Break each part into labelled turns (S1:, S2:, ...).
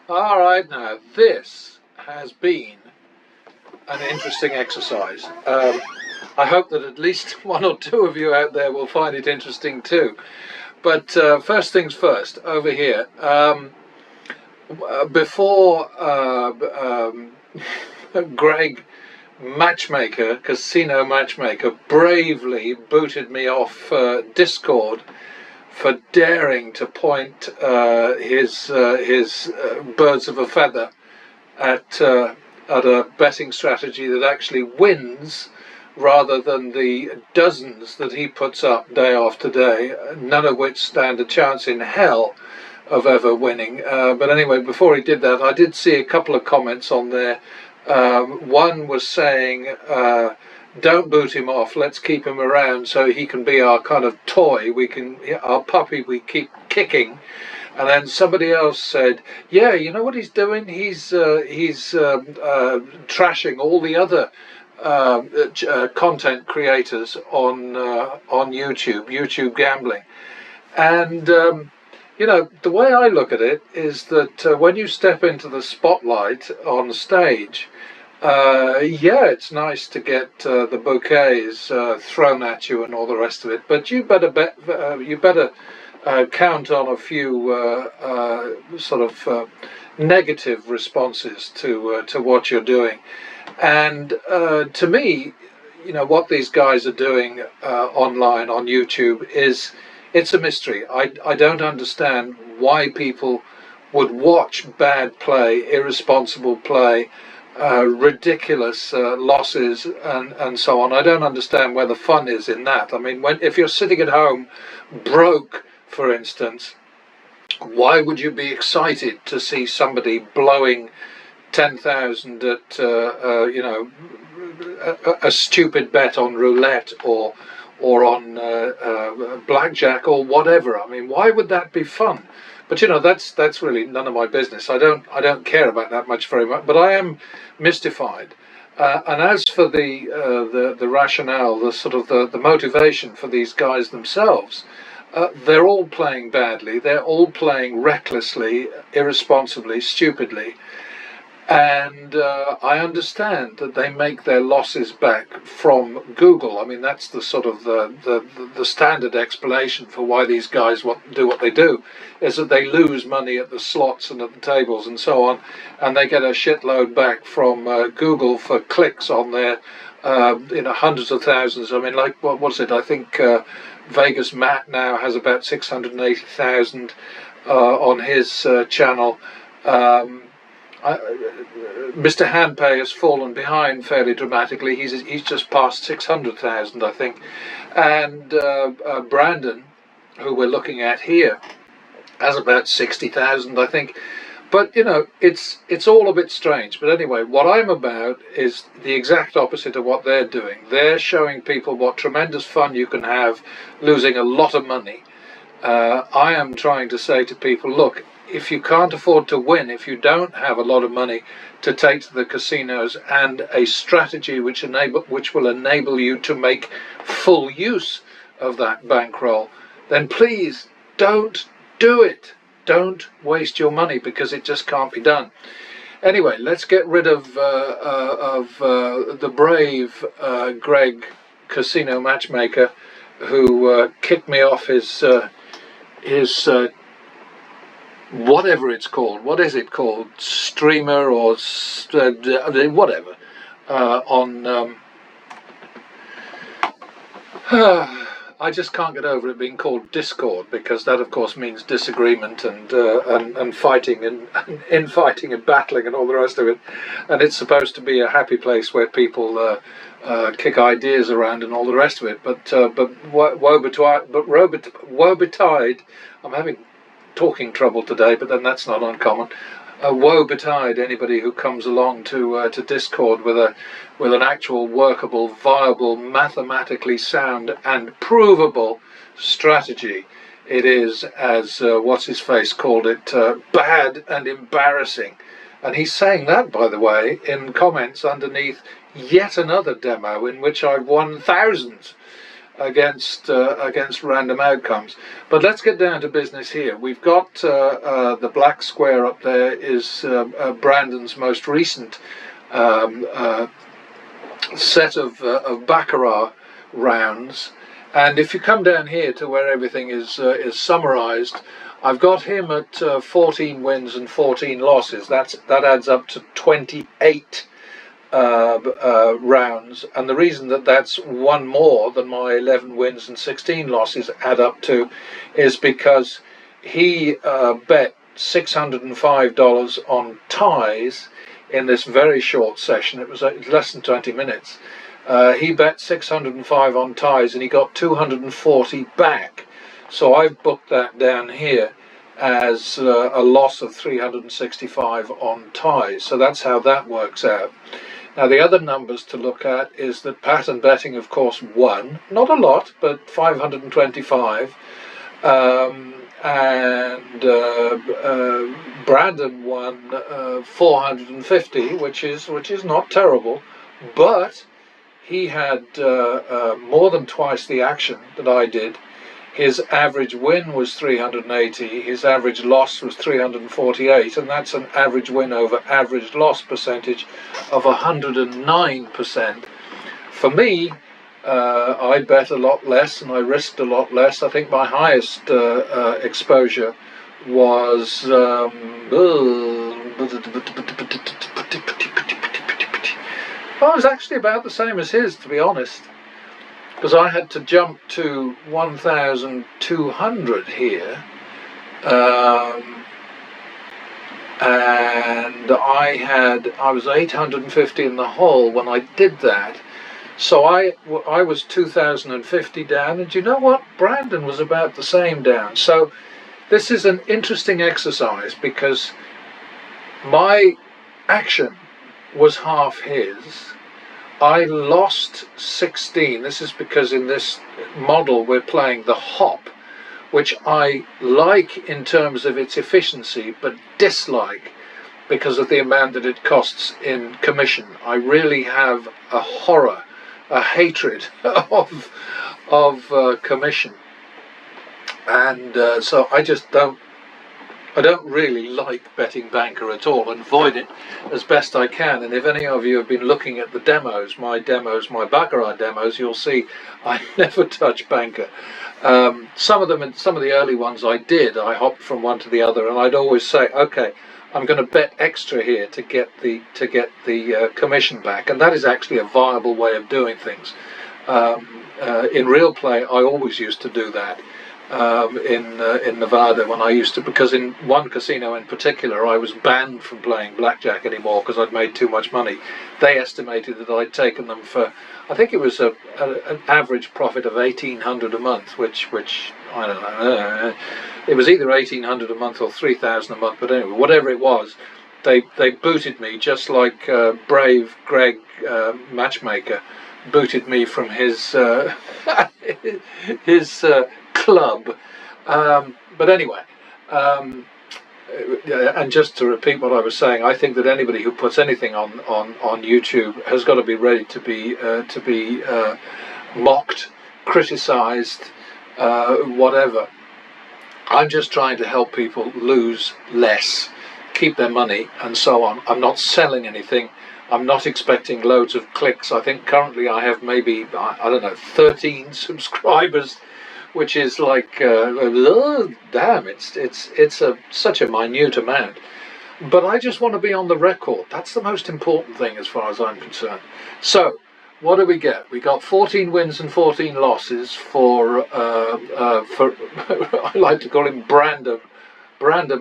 S1: All right, now this has been an interesting exercise. I hope that at least one or two of you out there will find it interesting too. But first things first, over here, before Greg Casino Matchmaker, bravely booted me off Discord for daring to point his birds of a feather at a betting strategy that actually wins, rather than the dozens that he puts up day after day, none of which stand a chance in hell of ever winning. But anyway, before he did that, I did see a couple of comments on there. One was saying, don't boot him off, let's keep him around so he can be our kind of toy, our puppy we keep kicking. And then somebody else said, yeah, you know what he's doing? He's trashing all the other content creators on YouTube gambling. And you know, the way I look at it is that when you step into the spotlight on stage, yeah, it's nice to get the bouquets thrown at you and all the rest of it, but you better count on a few sort of negative responses to what you're doing. And to me, you know, what these guys are doing online on YouTube it's a mystery. I don't understand why people would watch bad play, irresponsible play, ridiculous losses and so on. I don't understand where the fun is in that. I mean, if you're sitting at home broke, for instance, why would you be excited to see somebody blowing 10,000 at you know, a stupid bet on roulette or on blackjack or whatever? I mean, why would that be fun? But you know, that's really none of my business. I don't care about that much very much. But I am mystified. And as for the rationale, the sort of the motivation for these guys themselves, they're all playing badly. They're all playing recklessly, irresponsibly, stupidly. And I understand that they make their losses back from Google. I mean, that's the sort of the standard explanation for why these guys do what they do, is that they lose money at the slots and at the tables and so on, and they get a shitload back from Google for clicks on their, you know, hundreds of thousands. I mean, like, what was it? I think Vegas Matt now has about 680,000 on his channel. Mr. Handpay has fallen behind fairly dramatically. He's just past 600,000, I think. And Brandon, who we're looking at here, has about 60,000, I think. But you know, it's all a bit strange. But anyway, what I'm about is the exact opposite of what they're doing. They're showing people what tremendous fun you can have losing a lot of money. I am trying to say to people, look, if you can't afford to win, if you don't have a lot of money to take to the casinos and a strategy which will enable you to make full use of that bankroll, then please don't do it. Don't waste your money, because it just can't be done. Anyway, let's get rid of the brave Greg Casino Matchmaker, who kicked me off his whatever it's called. What is it called? Streamer or whatever. I just can't get over it being called Discord, because that, of course, means disagreement and fighting and infighting and battling and all the rest of it. And it's supposed to be a happy place where people kick ideas around and all the rest of it. But woe betide. I'm having talking trouble today, but then that's not uncommon. Woe betide anybody who comes along to Discord with an actual workable, viable, mathematically sound and provable strategy. It is, as what's his face called it, bad and embarrassing. And he's saying that, by the way, in comments underneath yet another demo in which I've won thousands. against random outcomes. But let's get down to business here. We've got the black square up there is Brandon's most recent set of baccarat rounds, and if you come down here to where everything is summarized, I've got him at 14 wins and 14 losses. That adds up to 28 rounds, and the reason that that's one more than my 11 wins and 16 losses add up to is because he bet $605 on ties in this very short session. It was less than 20 minutes. He bet 605 on ties and he got 240 back. So I've booked that down here as a loss of 365 on ties. So that's how that works out. Now the other numbers to look at is that pattern betting, of course, won. Not a lot, but 525. And Brandon won 450, which is not terrible, but he had more than twice the action that I did. His average win was 380, his average loss was 348, and that's an average win over average loss percentage of 109%. For me, I bet a lot less and I risked a lot less. I think my highest exposure was well, it was actually about the same as his, to be honest, because I had to jump to 1,200 here, and I was 850 in the hole when I did that. So I was 2,050 down, and you know what? Brandon was about the same down. So this is an interesting exercise because my action was half his. I lost 16. This is because in this model we're playing the hop, which I like in terms of its efficiency, but dislike because of the amount that it costs in commission. I really have a horror, a hatred of commission, and so I just don't really like betting banker at all, and avoid it as best I can. And if any of you have been looking at the demos, my baccarat demos, you'll see I never touch banker. Some of the early ones I hopped from one to the other, and I'd always say, okay, I'm going to bet extra here to get the commission back, and that is actually a viable way of doing things. In real play, I always used to do that. In Nevada, when I used to, because in one casino in particular I was banned from playing blackjack anymore because I'd made too much money. They estimated that I'd taken them for, I think it was an average profit of $1,800 a month, which I don't know, it was either $1,800 a month or $3,000 a month, but anyway, whatever it was, they booted me, just like brave Greg matchmaker booted me from his his club. But anyway, and just to repeat what I was saying, I think that anybody who puts anything on YouTube has got to be ready to be mocked, criticized, whatever. I'm just trying to help people lose less, keep their money, and so on. I'm not selling anything. I'm not expecting loads of clicks. I think currently I have maybe, I don't know, 13 subscribers, which is like, damn, it's such a minute amount. But I just want to be on the record. That's the most important thing as far as I'm concerned. So, what do we get? We got 14 wins and 14 losses for I like to call him Brandon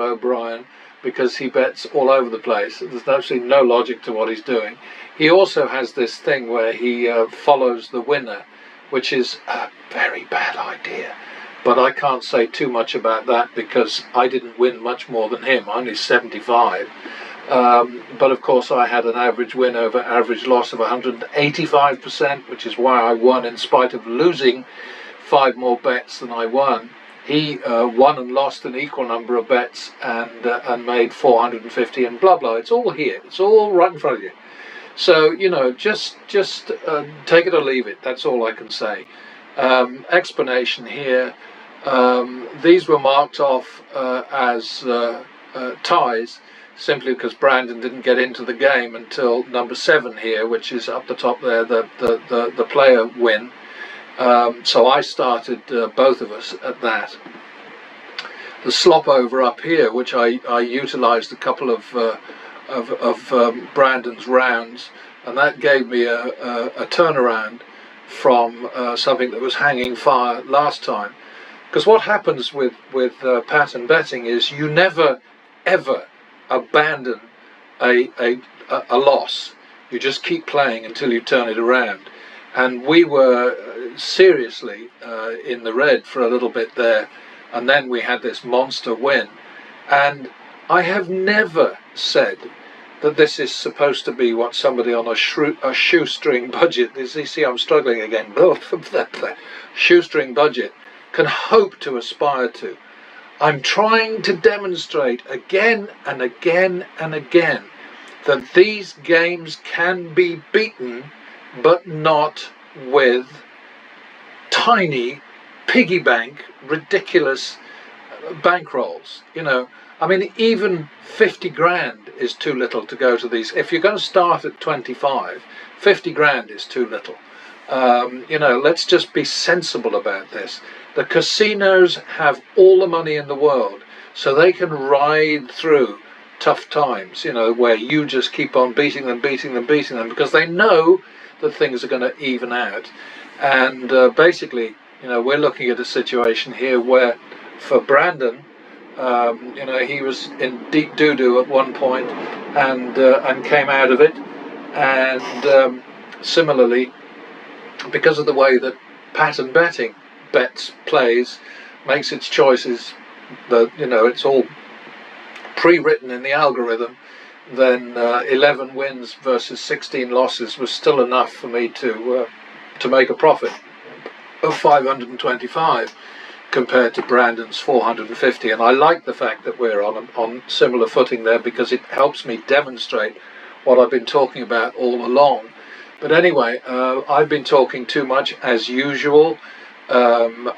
S1: O'Brien, because he bets all over the place. There's absolutely no logic to what he's doing. He also has this thing where he follows the winner, which is a very bad idea. But I can't say too much about that because I didn't win much more than him, only 75. But of course I had an average win over average loss of 185%, which is why I won in spite of losing 5 more bets than I won. He won and lost an equal number of bets and made 450 and blah blah. It's all here. It's all right in front of you. So, you know, just take it or leave it. That's all I can say. Explanation here. These were marked off as ties, simply because Brandon didn't get into the game until number 7 here, which is up the top there, the player win. So I started both of us at that. The slop over up here, which I utilised a couple of Brandon's rounds, and that gave me a turnaround from something that was hanging fire last time. Because what happens with pattern betting is you never ever abandon a loss. You just keep playing until you turn it around. And we were seriously in the red for a little bit there, and then we had this monster win. And I have never said that this is supposed to be what somebody on a shoestring budget, you see I'm struggling again, shoestring budget can hope to aspire to. I'm trying to demonstrate again and again and again that these games can be beaten, but not with tiny piggy bank ridiculous bankrolls. You know, I mean, even 50 grand is too little to go to these. If you're going to start at 25, 50 grand is too little. You know, let's just be sensible about this. The casinos have all the money in the world, so they can ride through tough times, you know, where you just keep on beating them, because they know that things are going to even out. And basically, you know, we're looking at a situation here where for Brandon, you know, he was in deep doo-doo at one point and came out of it. And similarly, because of the way that pattern betting plays, makes its choices, that, you know, it's all pre-written in the algorithm, then 11 wins versus 16 losses was still enough for me to make a profit of 525 compared to Brandon's 450. And I like the fact that we're on similar footing there, because it helps me demonstrate what I've been talking about all along. But anyway, I've been talking too much as usual. I'm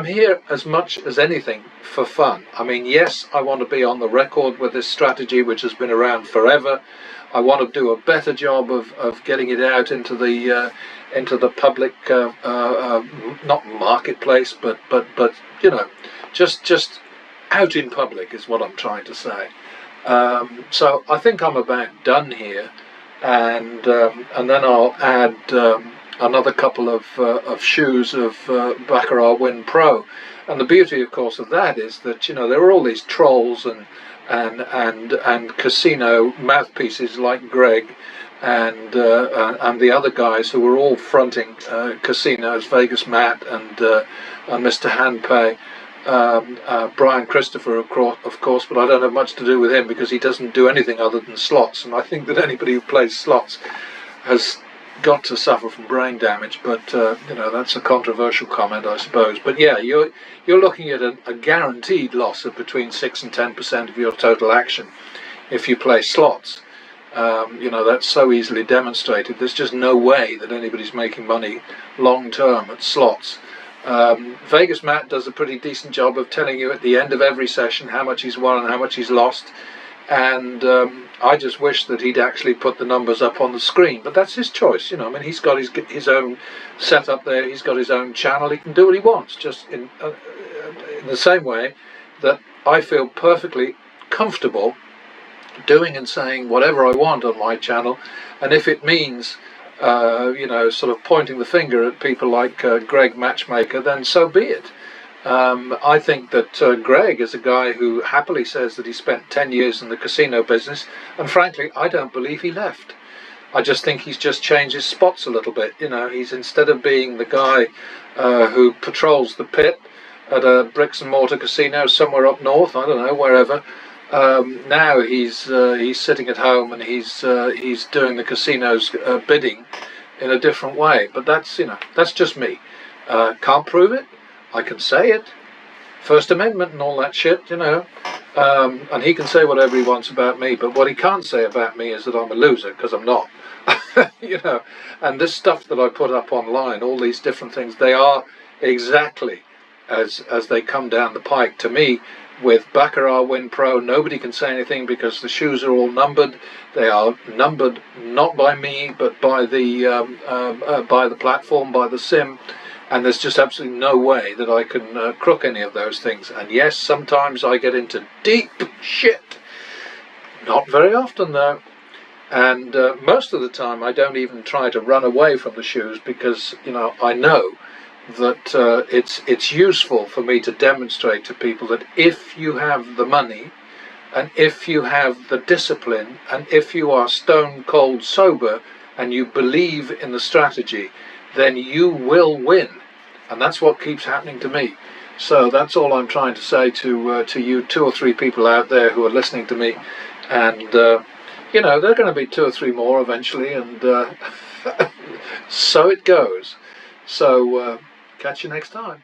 S1: here as much as anything for fun. I mean, yes, I want to be on the record with this strategy, which has been around forever. I want to do a better job of getting it out into the public, not marketplace, but you know, just out in public is what I'm trying to say. So I think I'm about done here, and then I'll add another couple of shoes of Baccarat Win Pro. And the beauty, of course, of that is that, you know, there are all these trolls and casino mouthpieces like Greg and the other guys who were all fronting casinos, Vegas Matt and Mr. Handpay, Brian Christopher, of course, but I don't have much to do with him because he doesn't do anything other than slots. And I think that anybody who plays slots has got to suffer from brain damage, but you know, that's a controversial comment, I suppose. But yeah, you're looking at a guaranteed loss of between 6 and 10% of your total action if you play slots. You know, that's so easily demonstrated. There's just no way that anybody's making money long term at slots. Vegas Matt does a pretty decent job of telling you at the end of every session how much he's won and how much he's lost. And I just wish that he'd actually put the numbers up on the screen, but that's his choice, you know. I mean, he's got his own setup there, he's got his own channel, he can do what he wants, just in the same way that I feel perfectly comfortable doing and saying whatever I want on my channel. And if it means you know, sort of pointing the finger at people like Greg Matchmaker, then so be it. I think that Greg is a guy who happily says that he spent 10 years in the casino business, and frankly, I don't believe he left. I just think he's just changed his spots a little bit. You know, he's, instead of being the guy who patrols the pit at a bricks and mortar casino somewhere up north, I don't know, wherever, now he's sitting at home and he's doing the casino's bidding in a different way. But that's, you know, that's just me. Can't prove it. I can say it, First Amendment and all that shit, you know, and he can say whatever he wants about me, but what he can't say about me is that I'm a loser, because I'm not. you know. And this stuff that I put up online, all these different things, they are exactly as they come down the pike. To me, with Baccarat Win Pro, nobody can say anything because the shoes are all numbered. They are numbered not by me, but by the platform, by the sim. And there's just absolutely no way that I can crook any of those things. And yes, sometimes I get into deep shit. Not very often, though. And most of the time I don't even try to run away from the shoes, because, you know, I know that it's useful for me to demonstrate to people that if you have the money, and if you have the discipline, and if you are stone cold sober, and you believe in the strategy, then you will win. And that's what keeps happening to me. So that's all I'm trying to say to you 2 or 3 people out there who are listening to me. And you know, there are going to be 2 or 3 more eventually, and so it goes. So catch you next time.